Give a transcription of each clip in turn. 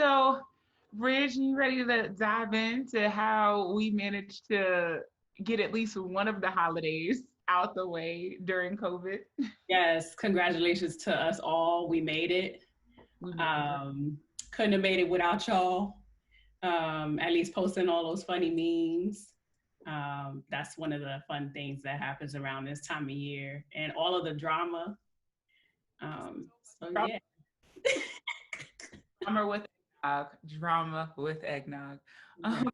So, Ridge, you ready to dive into how we managed to get at least one of the holidays out the way during COVID? Yes, congratulations to us all. We made it. We made it. Um, couldn't have made it without y'all. At least posting all those funny memes. That's one of the fun things that happens around this time of year, and all of the drama. So yeah. Drama with eggnog. Drama with eggnog. Um,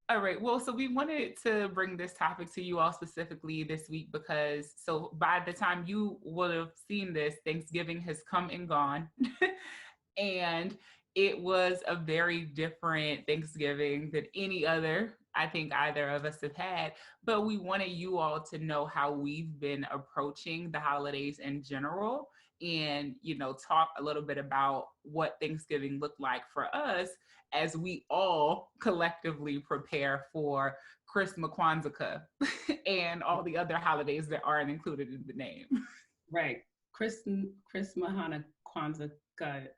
all right. Well, so we wanted to bring this topic to you all specifically this week because so by the time you would have seen this, Thanksgiving has come and gone. And it was a very different Thanksgiving than any other I think either of us have had. But we wanted you all to know how we've been approaching the holidays in general and talk a little bit about what Thanksgiving looked like for us as we all collectively prepare for Christmas, Kwanzaa, and all the other holidays that aren't included in the name. Right. Christmas, Hanukkah, Kwanzaa,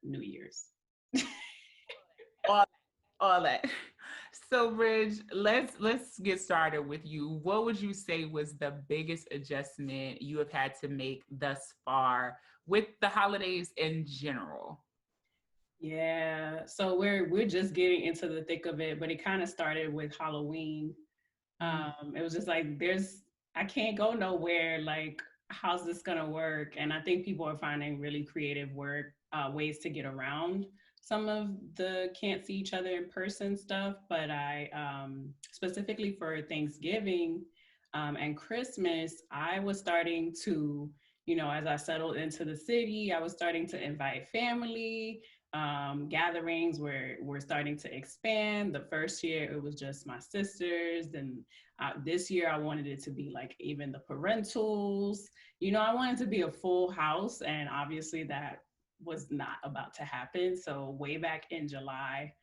New Year's. all, all that. So, Ridge, let's get started with you. What would you say was the biggest adjustment you have had to make thus far with the holidays in general? Yeah. So we're just getting into the thick of it, but it kind of started with Halloween. It was just like I can't go nowhere. Like, how's this gonna work? And I think people are finding really creative ways to get around some of the can't see each other in person stuff. But I specifically for Thanksgiving and Christmas, I was starting to, as I settled into the city, I was starting to invite family. Gatherings were starting to expand. The first year it was just my sisters, and this year I wanted it to be like even the parentals. I wanted to be a full house, and obviously that was not about to happen. So way back in July,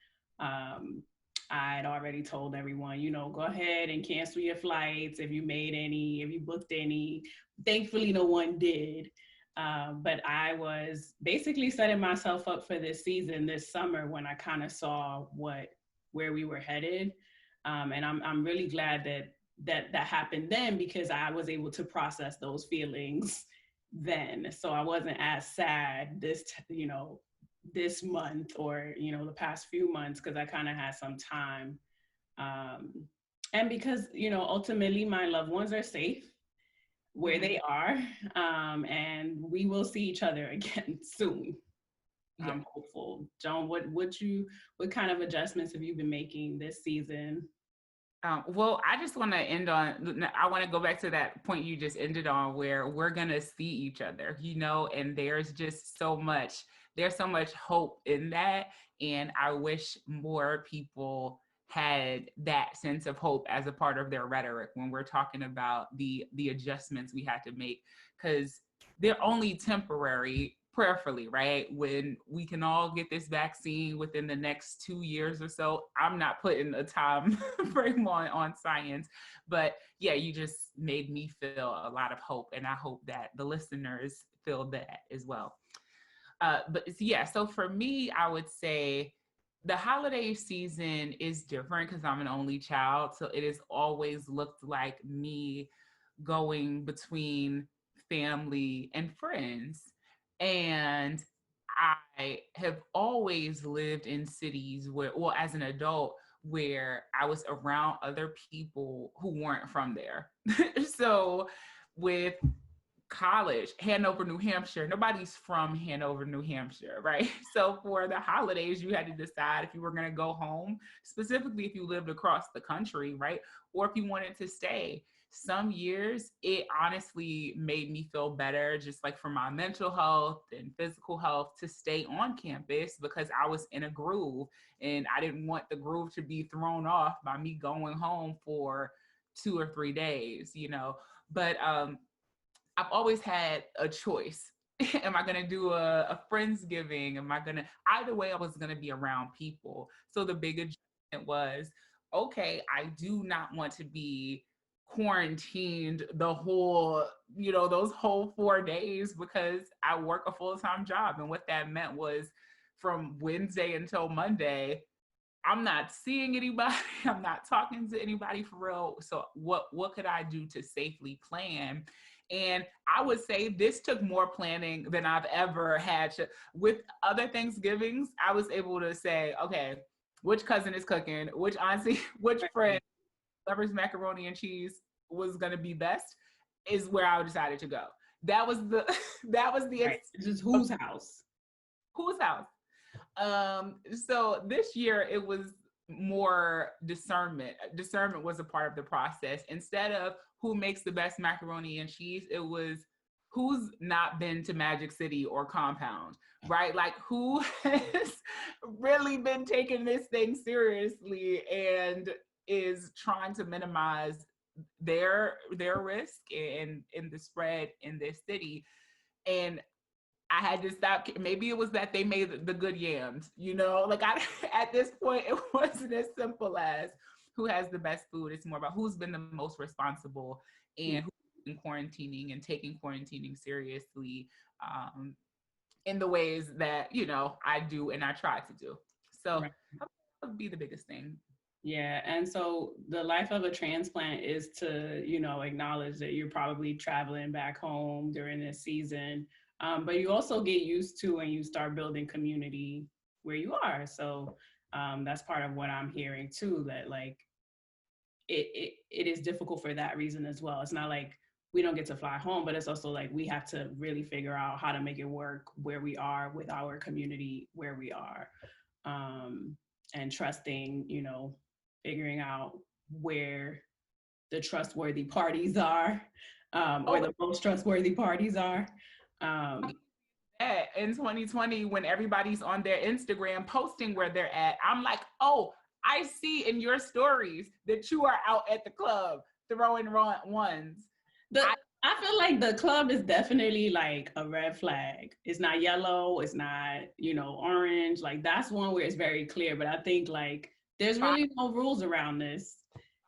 I'd already told everyone, go ahead and cancel your flights if you made any, if you booked any. Thankfully, no one did. But I was basically setting myself up for this season, this summer, when I kind of saw where we were headed, and I'm really glad that happened then, because I was able to process those feelings then, so I wasn't as sad this month or the past few months, because I kind of had some time, and because ultimately my loved ones are safe where they are, and we will see each other again soon. Yeah. I'm hopeful. Joan, what kind of adjustments have you been making this season? Well, I just want to I want to go back to that point you just ended on where we're going to see each other, and there's so much hope in that. And I wish more people had that sense of hope as a part of their rhetoric when we're talking about the adjustments we had to make, because they're only temporary, prayerfully, right? When we can all get this vaccine within the next 2 years or so. I'm not putting a time frame on science, but yeah, you just made me feel a lot of hope, and I hope that the listeners feel that as well. But yeah, so for me, I would say the holiday season is different because I'm an only child. So it has always looked like me going between family and friends. And I have always lived in cities where, well, as an adult, where I was around other people who weren't from there. So with college, Hanover, New Hampshire. Nobody's from Hanover, New Hampshire, right? So for the holidays, you had to decide if you were going to go home, specifically if you lived across the country, right? Or if you wanted to stay. Some years, it honestly made me feel better, just like for my mental health and physical health, to stay on campus because I was in a groove and I didn't want the groove to be thrown off by me going home for 2 or 3 days. But I've always had a choice. Am I going to do a Friendsgiving? Either way, I was going to be around people. So the big adjustment was, okay, I do not want to be quarantined the whole, those whole 4 days because I work a full-time job. And what that meant was from Wednesday until Monday, I'm not seeing anybody. I'm not talking to anybody for real. So what could I do to safely plan? And I would say this took more planning than I've ever had to. With other Thanksgivings, I was able to say, okay, which cousin is cooking, which auntie, which friend, whoever's macaroni and cheese was gonna be best, is where I decided to go. That was the that was the Right. Just whose house? whose house. So this year it was more discernment. Discernment was a part of the process. Instead of who makes the best macaroni and cheese, it was who's not been to Magic City or Compound, right? Like who has really been taking this thing seriously and is trying to minimize their risk in the spread in this city. And I had to stop. Maybe it was that they made the good yams, like at this point, it wasn't as simple as who has the best food. It's more about who's been the most responsible and who's been quarantining and taking quarantining seriously in the ways that, I do and I try to do. So Right. that would be the biggest thing. Yeah. And so the life of a transplant is to, acknowledge that you're probably traveling back home during this season. But you also get used to and you start building community where you are. So that's part of what I'm hearing too, that like it is difficult for that reason as well. It's not like we don't get to fly home, but it's also like we have to really figure out how to make it work where we are with our community where we are. And trusting, figuring out where the trustworthy parties are, or the most trustworthy parties are. In 2020, when everybody's on their Instagram posting where they're at, I'm like, oh, I see in your stories that you are out at the club throwing ones. I feel like the club is definitely like a red flag. It's not yellow, it's not, orange. Like that's one where it's very clear. But I think like there's really no rules around this.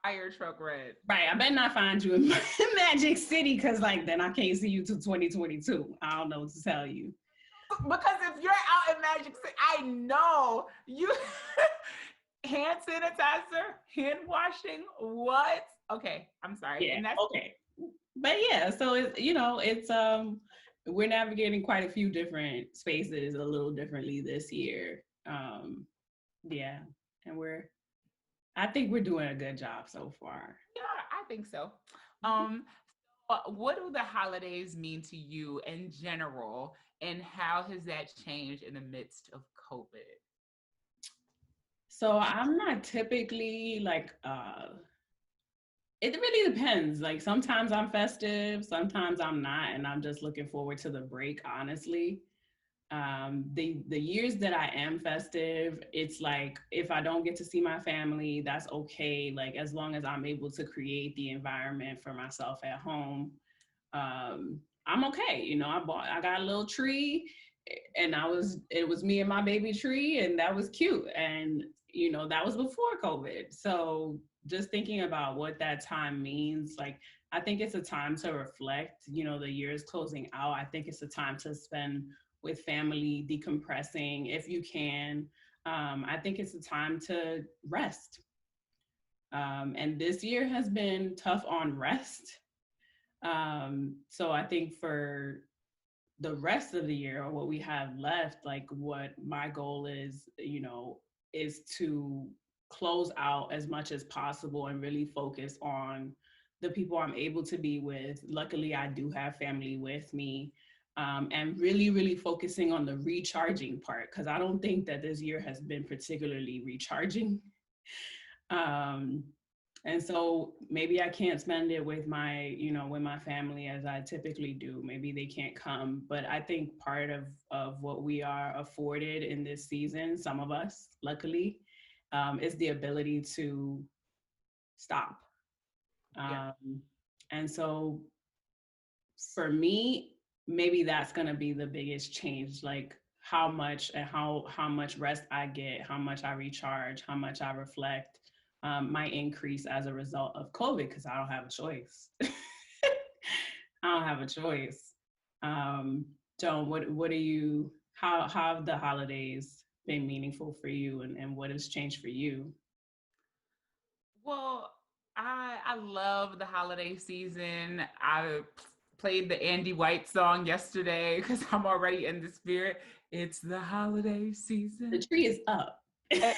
Fire truck red. Right. I better not find you in Magic City because like then I can't see you till 2022. I don't know what to tell you. Because if you're out in Magic City, I know you hand sanitizer, hand washing, what? Okay, I'm sorry. Yeah, and that's okay. But yeah, so it's we're navigating quite a few different spaces a little differently this year. Yeah, and I think we're doing a good job so far. Yeah, I think so. What do the holidays mean to you in general, and how has that changed in the midst of COVID? So I'm not typically like it really depends. Like sometimes I'm festive, sometimes I'm not, and I'm just looking forward to the break, honestly. The years that I am festive, it's like if I don't get to see my family, that's okay. Like as long as I'm able to create the environment for myself at home, I'm okay. I got a little tree, and it was me and my baby tree, and that was cute. And that was before COVID. So just thinking about what that time means, like I think it's a time to reflect. The year is closing out. I think it's a time to spend with family, decompressing if you can. I think it's a time to rest. And this year has been tough on rest. So I think for the rest of the year or what we have left, like what my goal is to close out as much as possible and really focus on the people I'm able to be with. Luckily, I do have family with me. And really, really focusing on the recharging part, because I don't think that this year has been particularly recharging. And so maybe I can't spend it with with my family as I typically do. Maybe they can't come, but I think part of what we are afforded in this season, some of us, luckily, is the ability to stop. Yeah. And so for me, maybe that's going to be the biggest change, like how much and how much rest I get, how much I recharge, how much I reflect, might increase as a result of COVID, because I don't have a choice. I don't have a choice. Joan, what are you, how have the holidays been meaningful for you, and what has changed for you? Well, I love the holiday season. I played the Andy White song yesterday because I'm already in the spirit. It's the holiday The season. tree is up. And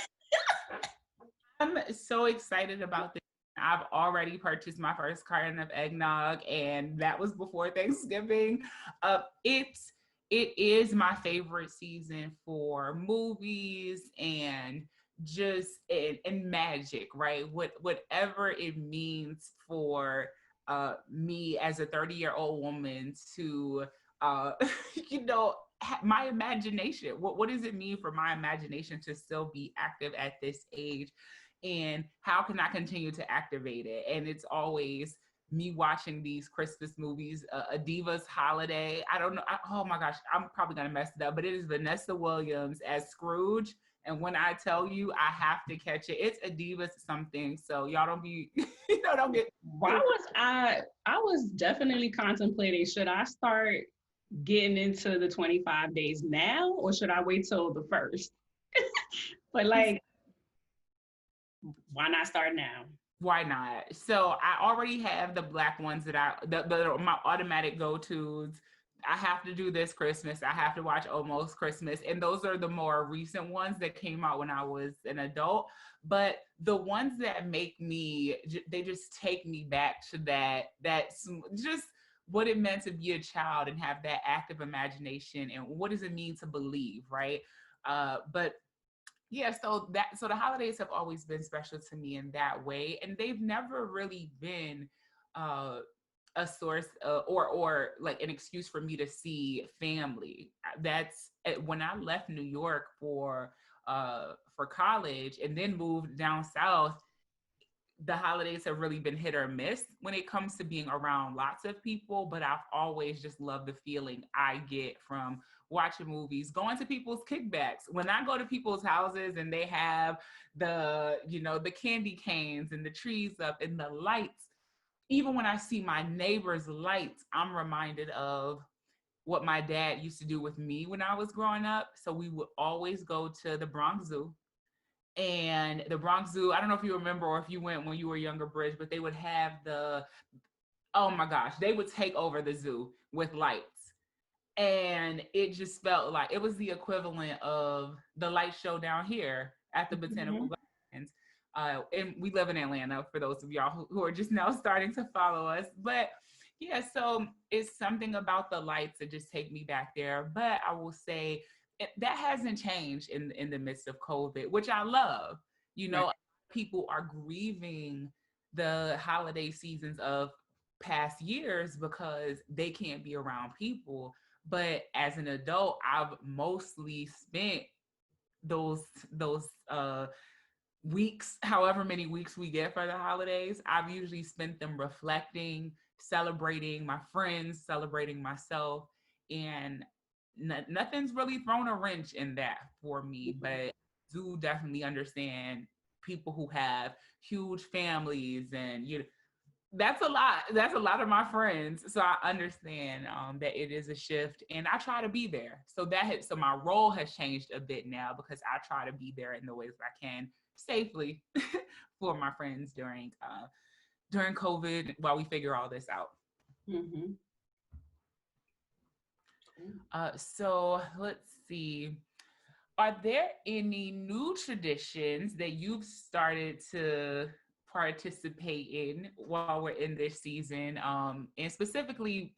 I'm so excited about this. I've already purchased my first carton of eggnog, and that was before Thanksgiving. It's it is my favorite season for movies and just and magic, right? Whatever it means for me as a 30-year-old woman to uh you know my imagination. What does it mean for my imagination to still be active at this age? And how can I continue to activate it? And it's always me watching these Christmas movies, A Diva's Holiday. I don't know. Oh my gosh, I'm probably gonna mess it up, but it is Vanessa Williams as Scrooge. And when I tell you, I have to catch it. It's A Diva's something. So y'all don't be, don't get. Why was I was definitely contemplating, should I start getting into the 25 days now, or should I wait till the first? But like, why not start now? Why not? So I already have the black ones that my automatic go-tos. I have to do this Christmas. I have to watch Almost Christmas. And those are the more recent ones that came out when I was an adult. But the ones that make me, they just take me back to that's just what it meant to be a child and have that active imagination and what does it mean to believe, right? But yeah, so the holidays have always been special to me in that way, and they've never really been uh a source or like an excuse for me to see family. That's when I left New York for college and then moved down south. The holidays have really been hit or miss when it comes to being around lots of people, but I've always just loved the feeling I get from watching movies, going to people's kickbacks. When I go to people's houses and they have the candy canes and the trees up and the lights, even when I see my neighbor's lights, I'm reminded of what my dad used to do with me when I was growing up. So we would always go to the Bronx Zoo, and the Bronx Zoo, I don't know if you remember or if you went when you were younger, Bridge, but they would have oh my gosh, they would take over the zoo with lights. And it just felt like it was the equivalent of the light show down here at the Botanical Gardens. And we live in Atlanta, for those of y'all who are just now starting to follow us. But yeah, so it's something about the lights that just take me back there. But I will say that hasn't changed in the midst of COVID, which I love. Right. People are grieving the holiday seasons of past years because they can't be around people. But as an adult, I've mostly spent those weeks, however many weeks we get for the holidays, I've usually spent them reflecting, celebrating my friends, celebrating myself, and nothing's really thrown a wrench in that for me. But I do definitely understand people who have huge families, and that's a lot. That's a lot of my friends. So I understand that it is a shift, and I try to be there. So my role has changed a bit now because I try to be there in the ways that I can safely for my friends during COVID while we figure all this out. Mm-hmm. So let's see. Are there any new traditions that you've started to participate in while we're in this season, and specifically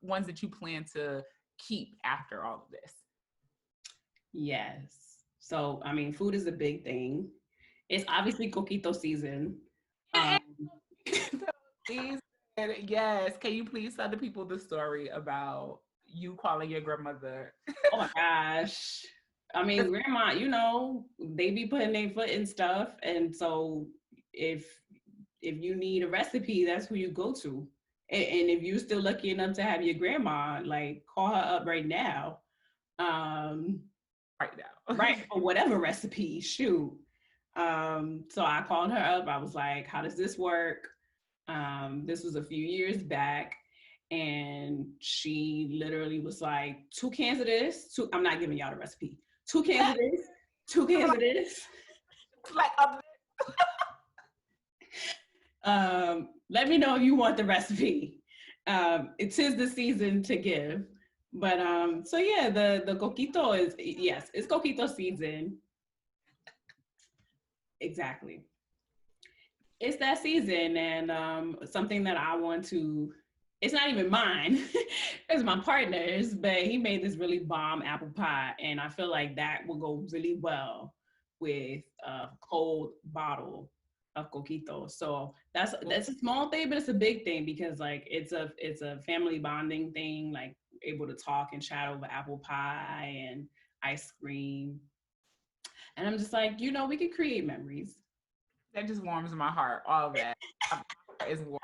ones that you plan to keep after all of this? Yes. So, I mean, food is a big thing. It's obviously coquito season. Um, Please, yes. Can you please tell the people the story about you calling your grandmother? oh my gosh. I mean, grandma, they be putting their foot in stuff. And so if you need a recipe, that's who you go to. And if you're still lucky enough to have your grandma, like call her up right now. Um, Right now. right, for whatever recipe, shoot. So I called her up. I was like, how does this work? This was a few years back. And she literally was like, 2 cans of this. I'm not giving y'all the recipe. 2 cans of this, 2 cans of this. Like Let me know if you want the recipe. It is the season to give. But so yeah, the coquito is, yes, it's coquito season. Exactly. It's that season, and something that I want to, it's not even mine, it's my partner's, but he made this really bomb apple pie, and I feel like that will go really well with a cold bottle of coquito. So that's a small thing, but it's a big thing because like it's a family bonding thing, like able to talk and chat over apple pie and ice cream. And I'm just like, we could create memories. that just warms my heart. All of that is warm.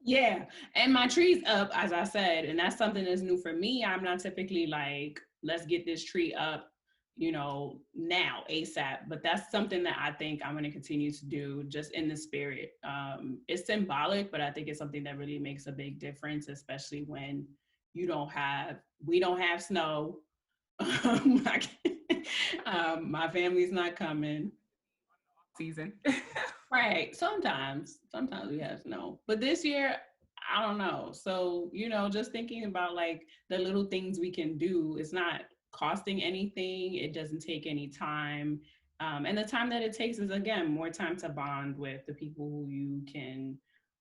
Yeah. And my tree's up, as I said, and that's something that's new for me. I'm not typically like, let's get this tree up, now, ASAP. But that's something that I think I'm going to continue to do just in the spirit. It's symbolic, but I think it's something that really makes a big difference, especially when we don't have snow. My family's not coming. Season. Right. Sometimes we have snow, but this year, I don't know. So, just thinking about like the little things we can do, it's not costing anything. It doesn't take any time. And the time that it takes is, again, more time to bond with the people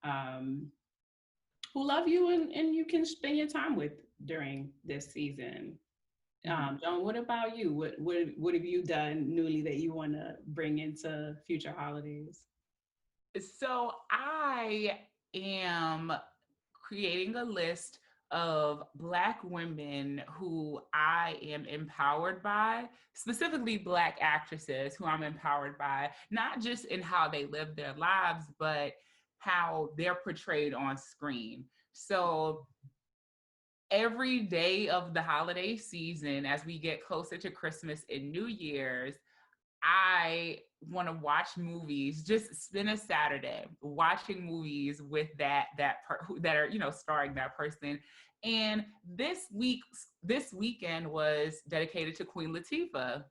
um, who love you and you can spend your time with during this season. John, what about you? What have you done newly that you want to bring into future holidays? So I am creating a list of Black women who I am empowered by, specifically Black actresses who I'm empowered by, not just in how they live their lives, but how they're portrayed on screen. So every day of the holiday season, as we get closer to Christmas and New Year's, I want to watch movies. Just spend a Saturday watching movies with that are starring that person. And this weekend was dedicated to Queen Latifah.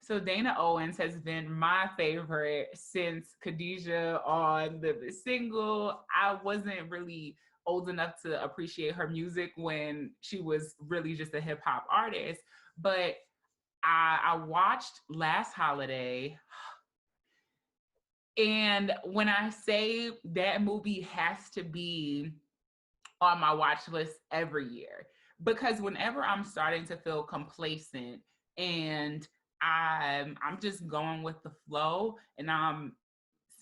So Dana Owens has been my favorite since Khadijah on the single. I wasn't really old enough to appreciate her music when she was really just a hip hop artist, but I watched last holiday, and when I say that movie has to be on my watch list every year, because whenever I'm starting to feel complacent and I'm just going with the flow, and I'm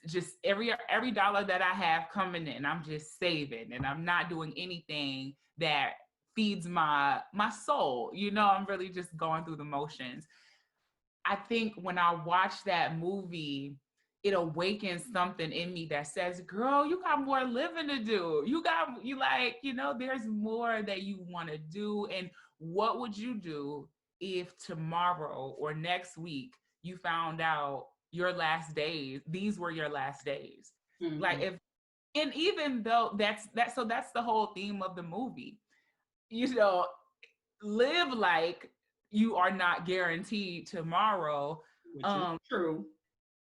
just every dollar that I have coming in, I'm just saving, and I'm not doing anything that feeds my soul. I'm really just going through the motions. I think when I watch that movie, it awakens something in me that says, girl, you got more living to do. There's more that you want to do. And what would you do if tomorrow or next week you found out your last days, these were your last days? Mm-hmm. Like if, and even though so that's the whole theme of the movie, you know, live like you are not guaranteed tomorrow. Which is true.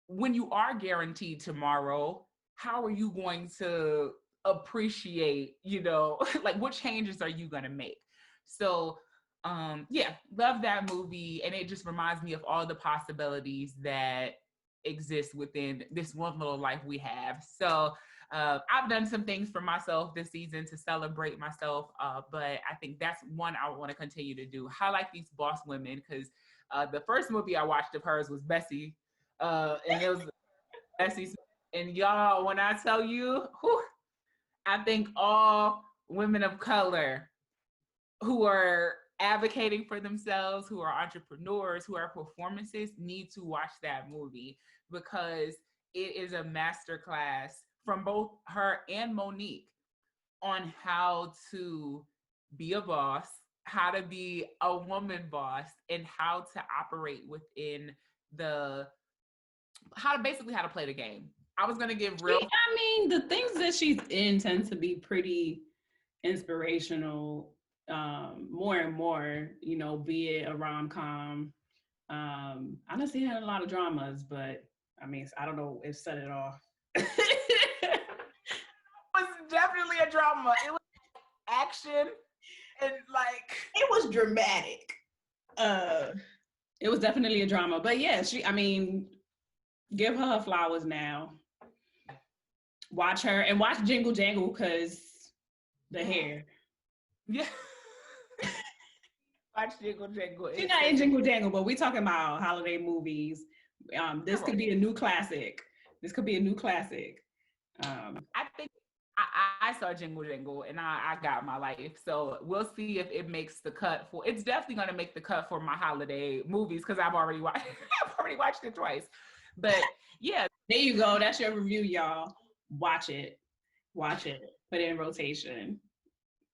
When you are guaranteed tomorrow, how are you going to appreciate, like what changes are you going to make? So yeah, love that movie, and it just reminds me of all the possibilities that exist within this one little life we have. So I've done some things for myself this season to celebrate myself, but I think that's one I want to continue to do. Highlight these boss women, because the first movie I watched of hers was Bessie, and it was Bessie. And y'all, when I tell you, I think all women of color who are advocating for themselves, who are entrepreneurs, who are performances, need to watch that movie, because it is a masterclass from both her and Monique on how to be a boss, how to be a woman boss, and how to operate within how to play the game. I was gonna give real. I mean, the things that she's in tend to be pretty inspirational, more and more, be it a rom-com, Honestly, had a lot of dramas, but I mean, I don't know if set it off. Was definitely a drama. It was action and like It was dramatic. Uh, it was definitely a drama, but yeah, I mean, give her flowers now. Watch her and watch Jingle Jangle because the yeah, hair. yeah. Watch Jingle Jangle. She's not in Jingle Jangle, but we talking about holiday movies. This You're could right. be a new classic. This could be a new classic. Um, I think I saw Jingle Jangle and I got my life. So we'll see if it makes the cut for. It's definitely gonna make the cut for my holiday movies because I've already watched. I've already watched it twice. But yeah, there you go. That's your review, y'all. Watch it. Watch it. Put it in rotation.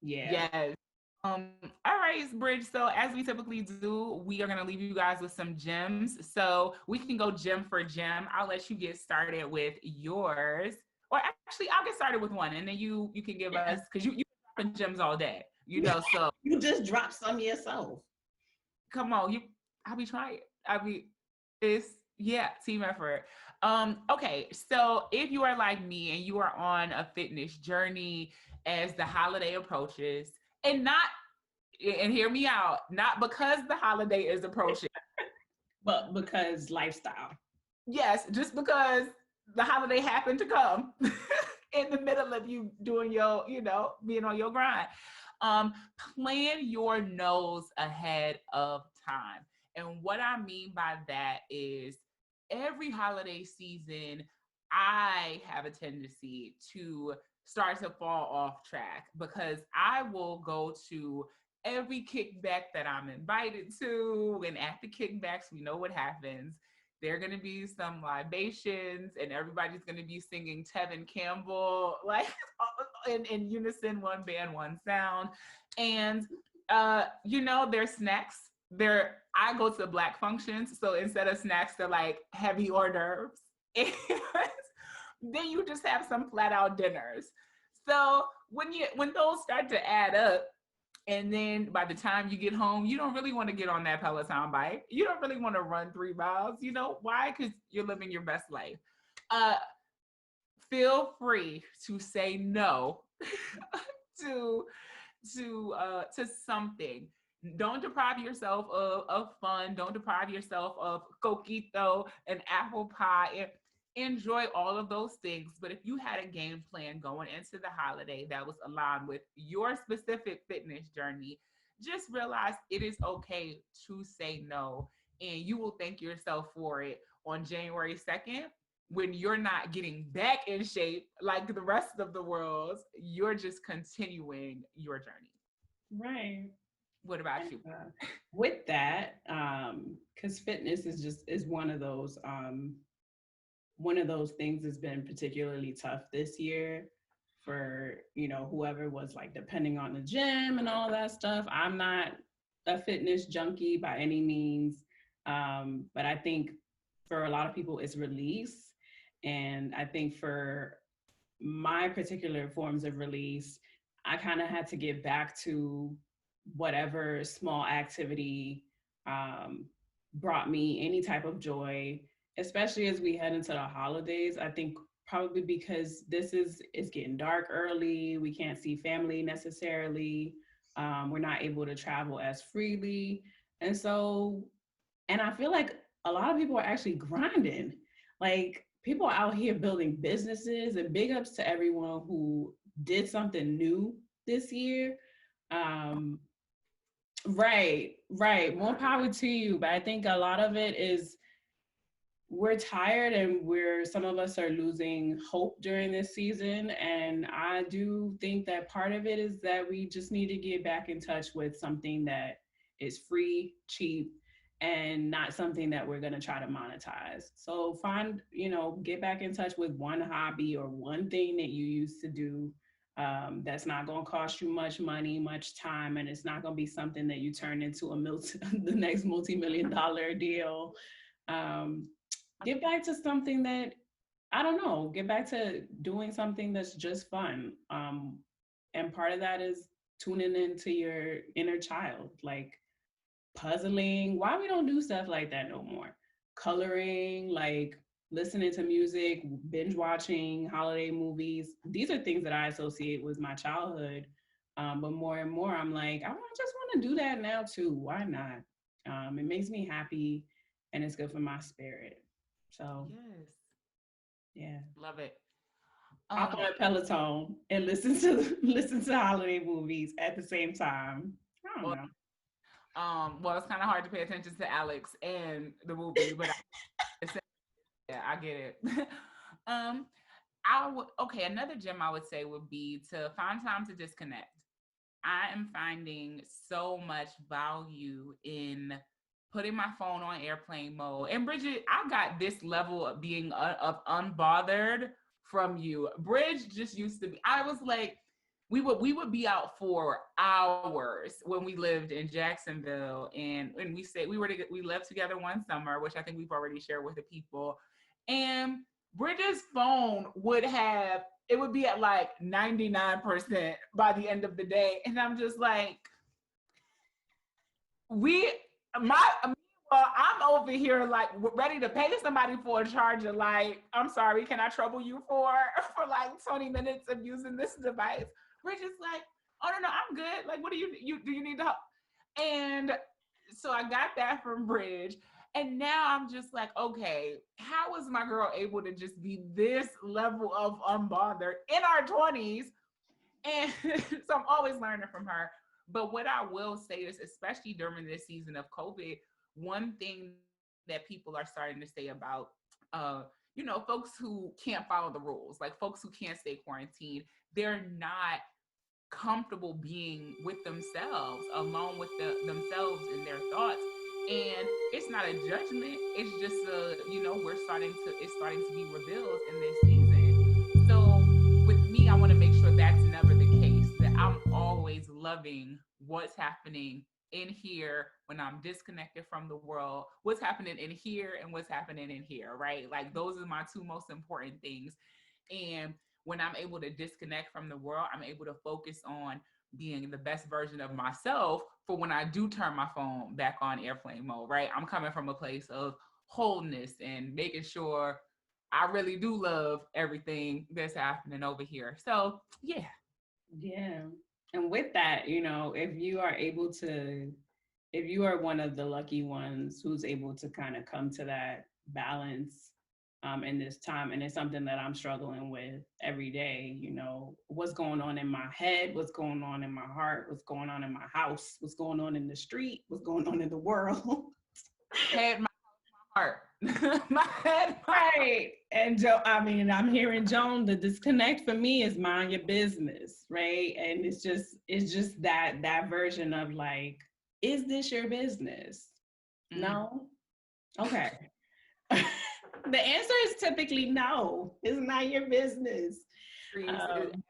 Yeah. yes. All right, Bridge. So as we typically do, we are gonna leave you guys with some gems. So we can go gem for gem. I'll let you get started with yours. Or actually, I'll get started with one, and then you can give us because you dropping gems all day, you know. So You just dropped some yourself. come on, I'll be trying. I'll be it's yeah, team effort. Okay, so if you are like me and you are on a fitness journey as the holiday approaches, and not and hear me out, not because the holiday is approaching. But because lifestyle. Yes, just because the holiday happened to come in the middle of you doing your, being on your grind. Um, Plan your nose ahead of time. And what I mean by that is every holiday season, I have a tendency to start to fall off track because I will go to every kickback that I'm invited to. And at the kickbacks, we know what happens. There are going to be some libations, and everybody's going to be singing Tevin Campbell, like in unison, one band, one sound. And, there's snacks. I go to black functions. So instead of snacks, they're like heavy hors d'oeuvres. And then you just have some flat out dinners. So when those start to add up, and then by the time you get home, you don't really want to get on that Peloton bike. You don't really want to run 3 miles. You know why? Because you're living your best life. Uh, Feel free to say no to to something. Don't deprive yourself of fun. Don't deprive yourself of coquito and apple pie. And enjoy all of those things. But if you had a game plan going into the holiday that was aligned with your specific fitness journey, just realize it is okay to say no. And you will thank yourself for it on January 2nd when you're not getting back in shape like the rest of the world. You're just continuing your journey. Right. What about you? With that, because fitness is one of those things that's been particularly tough this year for whoever was like depending on the gym and all that stuff. I'm not a fitness junkie by any means, but I think for a lot of people it's release, and I think for my particular forms of release, I kind of had to get back to whatever small activity um, brought me any type of joy, especially as we head into the holidays. I think probably because it's getting dark early, we can't see family necessarily. We're not able to travel as freely, and so, and I feel like a lot of people are actually grinding. Like people are out here building businesses, and big ups to everyone who did something new this year. Um, right. More power to you. But I think a lot of it is we're tired, and some of us are losing hope during this season. And I do think that part of it is that we just need to get back in touch with something that is free, cheap, and not something that we're going to try to monetize. So get back in touch with one hobby or one thing that you used to do, that's not going to cost you much money, much time, and it's not going to be something that you turn into the next multi-million-dollar deal. Um, get back to something that, I don't know, get back to doing something that's just fun. And part of that is tuning into your inner child. Like puzzling. Why we don't do stuff like that no more? Coloring, like listening to music, binge watching holiday movies. These are things that I associate with my childhood. But more and more, I'm like, just want to do that now too. Why not? It makes me happy, and it's good for my spirit. So Yes. yeah, Love it. hop Um, on a Peloton and listen to listen to holiday movies at the same time. I don't well, know. well, it's kind of hard to pay attention to Alex and the movie, but yeah, I get it. um, I would okay. Another gem I would say would be to find time to disconnect. I am finding so much value in putting my phone on airplane mode. And Bridget, I got this level of being of unbothered from you. Bridge just used to be. I was like, we would be out for hours when we lived in Jacksonville, and we said we lived together one summer, which I think we've already shared with the people. And Bridget's phone would have it would be at like 99% by the end of the day. And I'm just like, we, my, well, I'm over here like ready to pay somebody for a charger. Like, I'm sorry, can I trouble you for for like 20 minutes of using this device? We're just like, oh no, no, I'm good. Like, what do you need help? And so I got that from Bridge. And now I'm just like, okay, how is my girl able to just be this level of unbothered in our 20s? And so I'm always learning from her. But what I will say is, especially during this season of COVID, one thing that people are starting to say about, folks who can't follow the rules, like folks who can't stay quarantined, they're not comfortable being with themselves, alone with themselves and their thoughts. And it's not a judgment. It's just it's starting to be revealed in this season. So with me, I want to make sure that's never the case. That I'm always loving what's happening in here when I'm disconnected from the world, what's happening in here and what's happening in here, right? Like those are my two most important things. And when I'm able to disconnect from the world, I'm able to focus on being the best version of myself for when I do turn my phone back on airplane mode, right? I'm coming from a place of wholeness and making sure I really do love everything that's happening over here. So, yeah. Yeah. And with that, if you are one of the lucky ones who's able to kind of come to that balance in this time, and it's something that I'm struggling with every day, what's going on in my head, what's going on in my heart, what's going on in my house, what's going on in the street, what's going on in the world. Head, my heart. My head, my heart. Right. And I'm hearing Joan, the disconnect for me is mind your business, right? And it's just that version of like, is this your business? Mm. No? Okay. The answer is typically no. It's not your business. Um,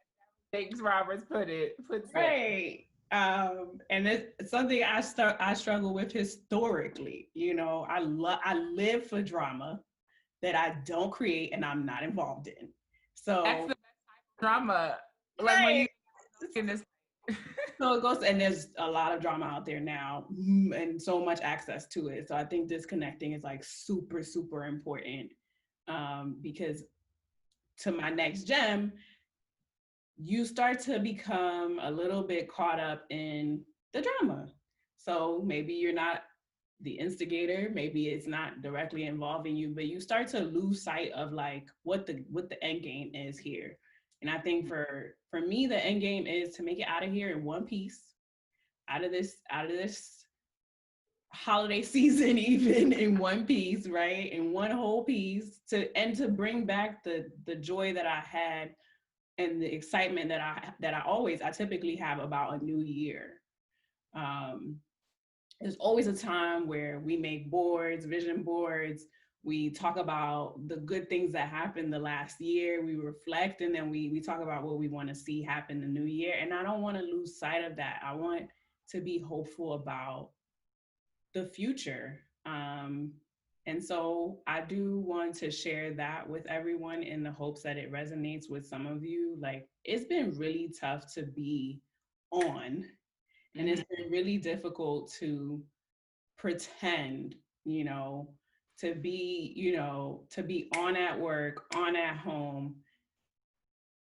Thanks, Roberts puts it. right. And it's something I struggle with historically. I live for drama that I don't create and I'm not involved in. That's So the drama. Like when right. you in this. So it goes, and there's a lot of drama out there now, and so much access to it. So I think disconnecting is like super, super important, because to my next gem, you start to become a little bit caught up in the drama. So maybe you're not the instigator, maybe it's not directly involving you, but you start to lose sight of like what the end game is here. And I think for me, the end game is to make it out of here in one piece, out of this holiday season, even in one piece, right? In one whole piece, to bring back the joy that I had and the excitement that I typically have about a new year. Um, there's always a time where we make boards, vision boards. We talk about the good things that happened the last year. We reflect, and then we talk about what we want to see happen the new year. And I don't want to lose sight of that. I want to be hopeful about the future. And so I do want to share that with everyone in the hopes that it resonates with some of you. Like, it's been really tough to be on, and it's been really difficult to pretend, to be, to be on at work, on at home.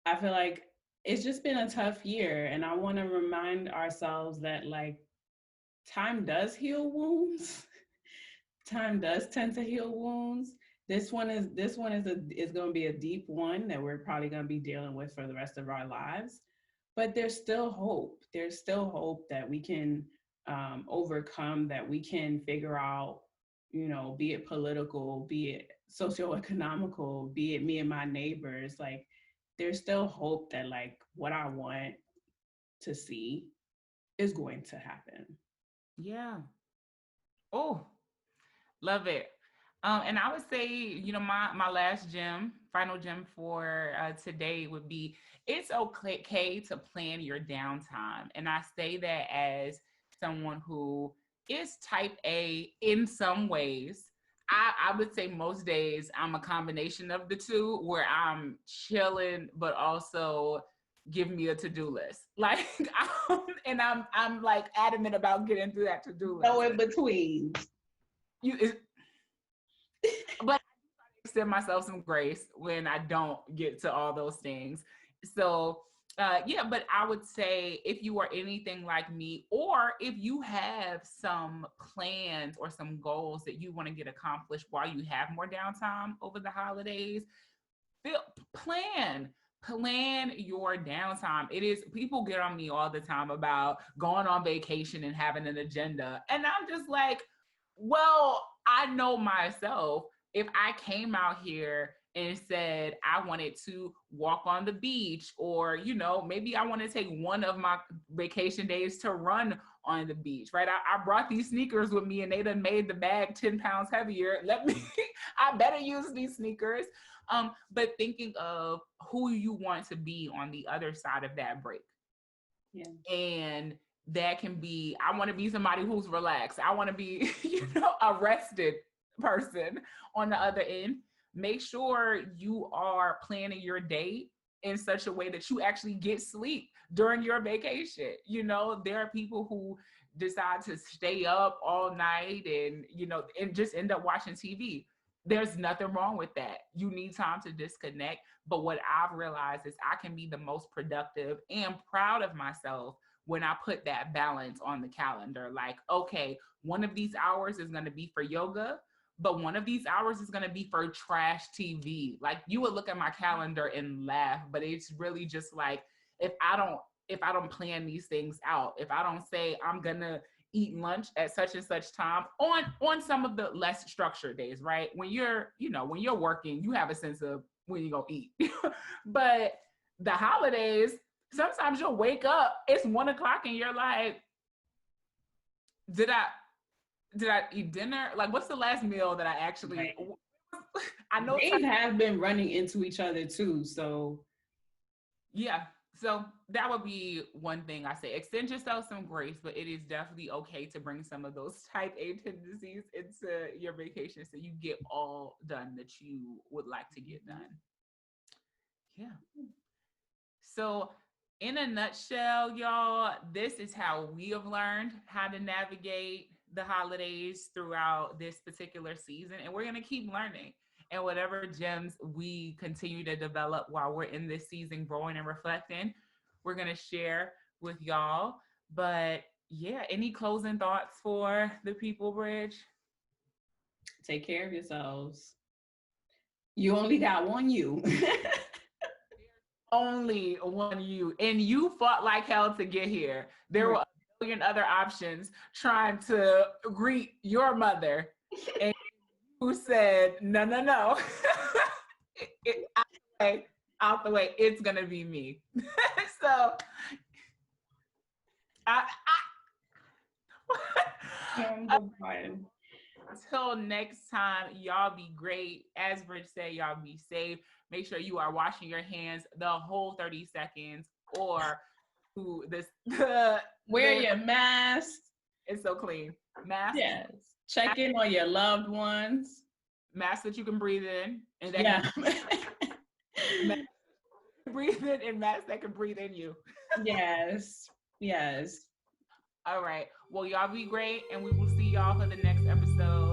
I feel like it's just been a tough year. And I want to remind ourselves that like time does heal wounds. Time does tend to heal wounds. This one is going to be a deep one that we're probably going to be dealing with for the rest of our lives. But there's still hope. There's still hope that we can overcome, that we can figure out, be it political, be it socioeconomical, be it me and my neighbors. Like, there's still hope that like what I want to see is going to happen. Yeah. Oh, love it. And I would say, my last gem, final gem for today would be, it's okay to plan your downtime. And I say that as someone who is type A in some ways. I would say most days I'm a combination of the two, where I'm chilling, but also give me a to-do list. Like, I'm like adamant about getting through that to-do list. No in between. But I extend myself some grace when I don't get to all those things. So yeah, but I would say if you are anything like me, or if you have some plans or some goals that you want to get accomplished while you have more downtime over the holidays, plan your downtime. It is, people get on me all the time about going on vacation and having an agenda, and I'm just like, well, I know myself. If I came out here and said I wanted to walk on the beach, or maybe I want to take one of my vacation days to run on the beach, right? I brought these sneakers with me and they done made the bag 10 pounds heavier. I better use these sneakers. But thinking of who you want to be on the other side of that break. Yeah. And that can be, I want to be somebody who's relaxed. I want to be, a rested person on the other end. Make sure you are planning your day in such a way that you actually get sleep during your vacation. There are people who decide to stay up all night and just end up watching TV. There's nothing wrong with that. You need time to disconnect. But what I've realized is I can be the most productive and proud of myself when I put that balance on the calendar. Like, okay, one of these hours is going to be for yoga, but one of these hours is going to be for trash TV. Like, you would look at my calendar and laugh, but it's really just like, if I don't plan these things out, if I don't say I'm going to eat lunch at such and such time on some of the less structured days, right? When you're working, you have a sense of when you're going to eat. But the holidays, sometimes you'll wake up, it's 1:00 and you're like, did I eat dinner? Like, what's the last meal that I actually, right. I know days have been running into each other too. So yeah. So that would be one thing I say. Extend yourself some grace, but it is definitely okay to bring some of those type A tendencies into your vacation so you get all done that you would like to get done. Yeah. So in a nutshell, y'all, this is how we have learned how to navigate the holidays throughout this particular season. And we're going to keep learning. And whatever gems we continue to develop while we're in this season, growing and reflecting, we're going to share with y'all. But yeah, any closing thoughts for the people, Bridge? Take care of yourselves. You only got one you. Only one you. And you fought like hell to get here. There were a million other options trying to greet your mother. And who said, no. Out the way, it's going to be me. So, until next time, y'all be great. As Bridge said, y'all be safe. Make sure you are washing your hands the whole 30 seconds, or wear your mask. It's so clean. Mask. Yes. Check in on your loved ones. Mask that you can breathe in. And that breathe in, and mask that can breathe in you. Yes. All right. Well, y'all be great, and we will see y'all y'all for the next episode.